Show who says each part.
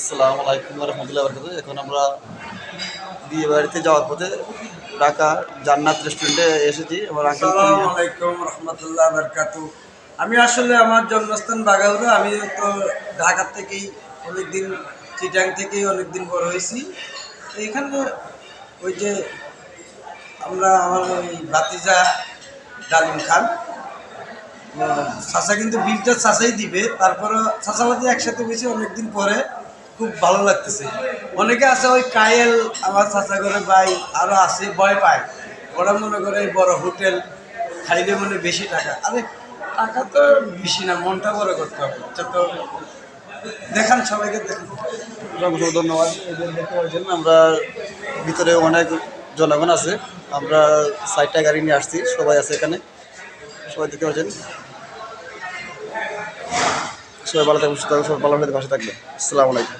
Speaker 1: আসসালামু আলাইকুম রহমতুল্লাহ বরকাত। এখন আমরা বিয়ে বাড়িতে যাওয়ার পথে ঢাকা জান্নাত রেস্টুরেন্টে এসেছি। আমার আঙ্কেল
Speaker 2: আসসালামু আলাইকুম রহমতুল্লাহ বারকাতু। আমি আসলে আমার জন্মস্থান বাগাউড়া। আমি তো ঢাকা থেকেই অনেকদিন, চিটাং থেকেই অনেকদিন বড় হয়েছি। তো এখানে ওই যে আমার ওই ভাতিজা ডালিম খান, চাচা কিন্তু বিলটা চাচাই দিবে, তারপরে চাচাবাদি একসাথে বেশি অনেকদিন পরে খুব ভালো লাগতেছে। অনেকে আছে ওই কায়েল, আমার চাচা করে ভাই আরও আছে, ভয় পায়। ওরা মনে করে এই বড় হোটেল খাইলে মনে বেশি টাকা। আরে টাকা তো বেশি না, মনটা বড় করতে হবে। তো দেখান, সবাইকে দেখান।
Speaker 1: অসংখ্য ধন্যবাদ। এই যে দেখতে পাচ্ছেন আমরা ভিতরে অনেক জনগণ আছে। আমরা 4টা গাড়ি নিয়ে আসছি, সবাই আছে এখানে। সবাই দেখতে পাচ্ছেন। সবাই ভালো থাকবেন, সুস্থ থাকবেন, সবাই ভালো পাশে থাকবেন। আসসালামু আলাইকুম।